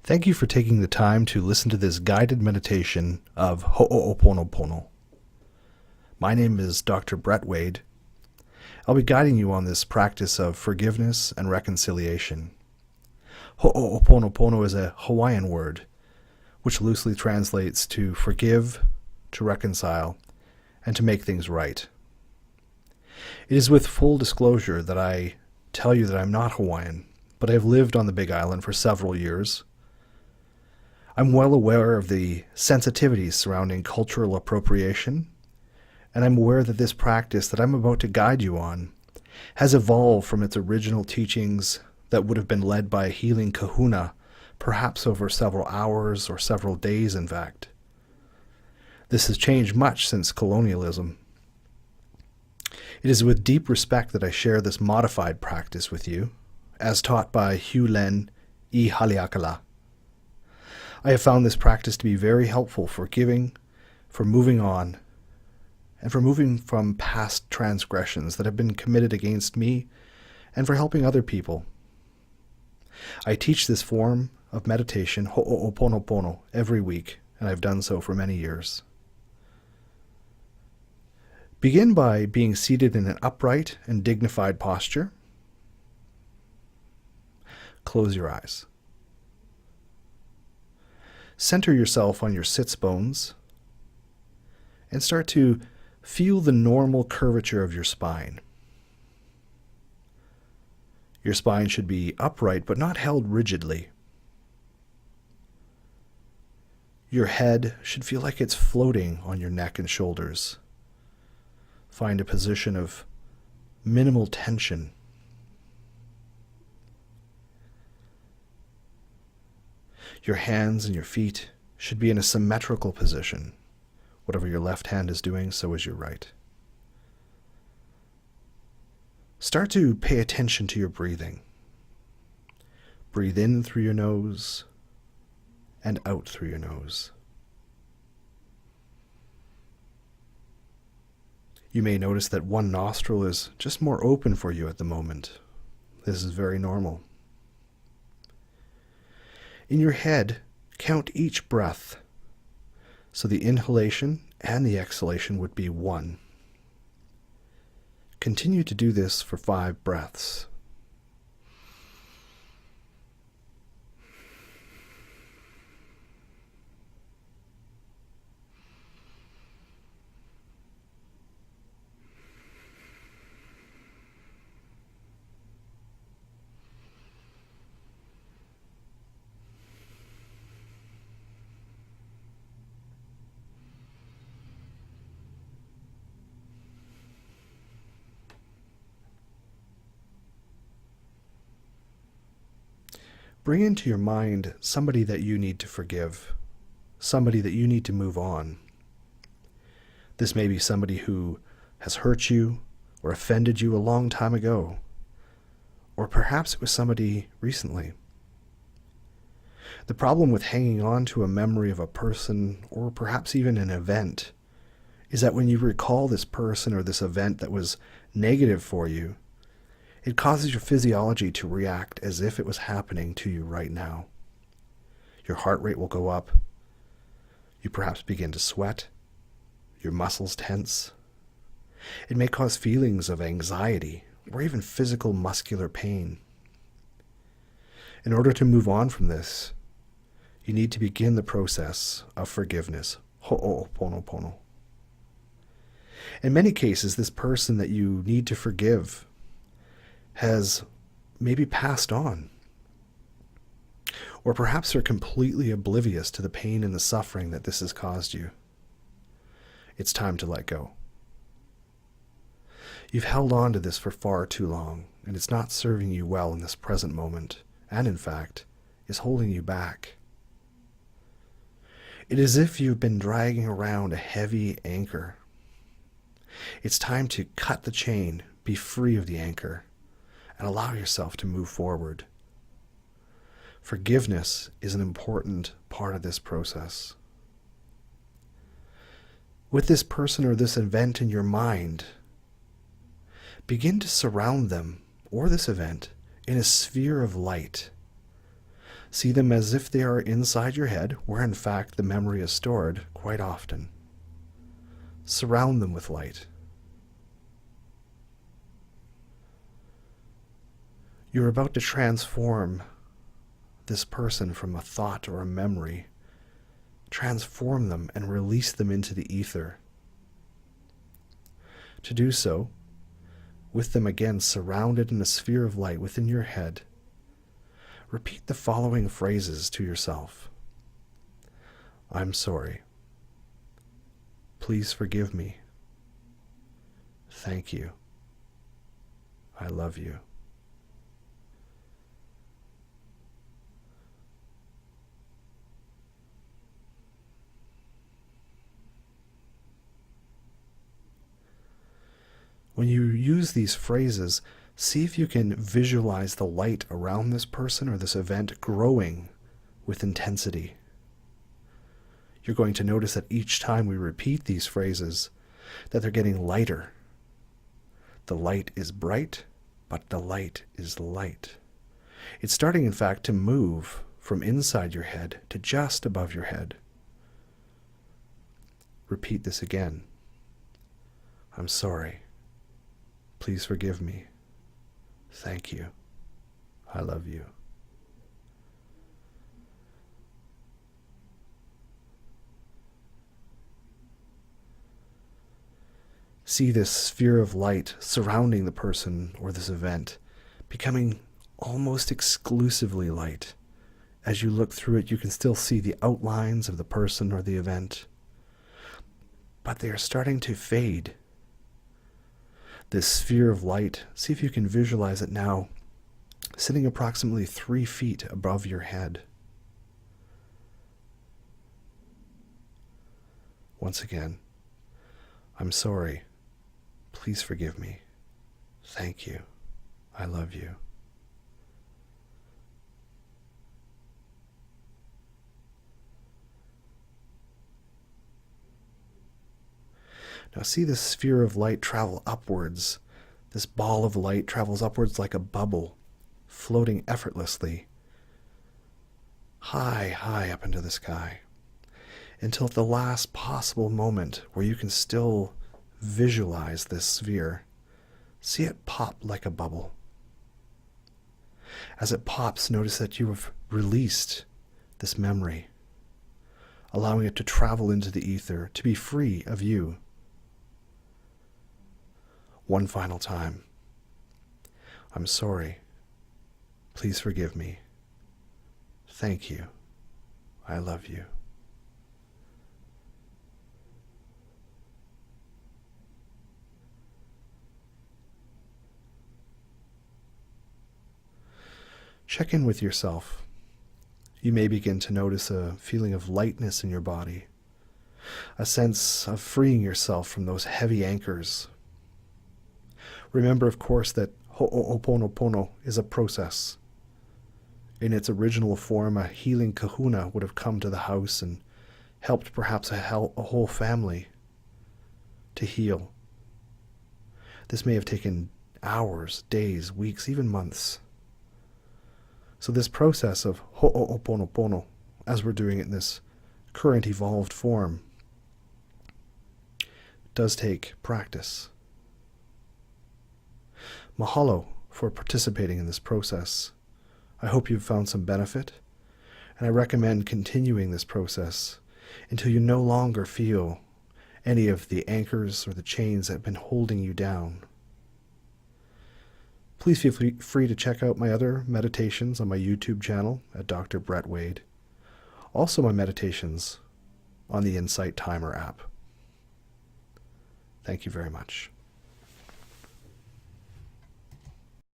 Thank you for taking the time to listen to this guided meditation of Ho'oponopono. My name is Dr. Brett Wade. I'll be guiding you on this practice of forgiveness and reconciliation. Ho'oponopono is a Hawaiian word, which loosely translates to forgive, to reconcile, and to make things right. It is with full disclosure that I tell you that I'm not Hawaiian, but I have lived on the Big Island for several years. I'm well aware of the sensitivities surrounding cultural appropriation, and I'm aware that this practice that I'm about to guide you on has evolved from its original teachings that would have been led by a healing kahuna, perhaps over several hours or several days, in fact. This has changed much since colonialism. It is with deep respect that I share this modified practice with you, as taught by Hew Len Ihaleakala. I have found this practice to be very helpful for giving, for moving on, and for moving from past transgressions that have been committed against me, and for helping other people. I teach this form of meditation, Ho'oponopono, every week, and I've done so for many years. Begin by being seated in an upright and dignified posture. Close your eyes. Center yourself on your sits bones and start to feel the normal curvature of your spine. Your spine should be upright but not held rigidly. Your head should feel like it's floating on your neck and shoulders. Find a position of minimal tension. Your hands and your feet should be in a symmetrical position. Whatever your left hand is doing, so is your right. Start to pay attention to your breathing. Breathe in through your nose and out through your nose. You may notice that one nostril is just more open for you at the moment. This is very normal. In your head, count each breath, so the inhalation and the exhalation would be one. Continue to do this for 5 breaths. Bring into your mind somebody that you need to forgive, somebody that you need to move on. This may be somebody who has hurt you or offended you a long time ago, or perhaps it was somebody recently. The problem with hanging on to a memory of a person, or perhaps even an event, is that when you recall this person or this event that was negative for you, it causes your physiology to react as if it was happening to you right now. Your heart rate will go up. You perhaps begin to sweat. Your muscles tense. It may cause feelings of anxiety or even physical muscular pain. In order to move on from this, you need to begin the process of forgiveness. Ho'oponopono. In many cases, this person that you need to forgive has maybe passed on. Or perhaps they're completely oblivious to the pain and the suffering that this has caused you. It's time to let go. You've held on to this for far too long, and it's not serving you well in this present moment, and in fact, is holding you back. It is as if you've been dragging around a heavy anchor. It's time to cut the chain, be free of the anchor, and allow yourself to move forward. Forgiveness is an important part of this process. With this person or this event in your mind, begin to surround them or this event in a sphere of light. See them as if they are inside your head, where in fact the memory is stored quite often. Surround them with light. You're about to transform this person from a thought or a memory. Transform them and release them into the ether. To do so, with them again surrounded in a sphere of light within your head, repeat the following phrases to yourself. I'm sorry. Please forgive me. Thank you. I love you. When you use these phrases, see if you can visualize the light around this person or this event growing with intensity. You're going to notice that each time we repeat these phrases, that they're getting lighter. The light is bright, but the light is light. It's starting, in fact, to move from inside your head to just above your head. Repeat this again. I'm sorry. Please forgive me. Thank you. I love you. See this sphere of light surrounding the person or this event, becoming almost exclusively light. As you look through it, you can still see the outlines of the person or the event, but they are starting to fade. This sphere of light, see if you can visualize it now, sitting approximately 3 feet above your head. Once again, I'm sorry. Please forgive me. Thank you. I love you. Now see this sphere of light travel upwards. This ball of light travels upwards like a bubble, floating effortlessly, high, high up into the sky, until at the last possible moment where you can still visualize this sphere, see it pop like a bubble. As it pops, notice that you have released this memory, allowing it to travel into the ether, to be free of you. One final time. I'm sorry. Please forgive me. Thank you. I love you. Check in with yourself. You may begin to notice a feeling of lightness in your body, a sense of freeing yourself from those heavy anchors. Remember, of course, that Ho'oponopono is a process. In its original form, a healing kahuna would have come to the house and helped perhaps a whole family to heal. This may have taken hours, days, weeks, even months. So this process of Ho'oponopono, as we're doing it in this current evolved form, does take practice. Mahalo for participating in this process. I hope you've found some benefit, and I recommend continuing this process until you no longer feel any of the anchors or the chains that have been holding you down. Please feel free to check out my other meditations on my YouTube channel at Dr. Brett Wade. Also my meditations on the Insight Timer app. Thank you very much.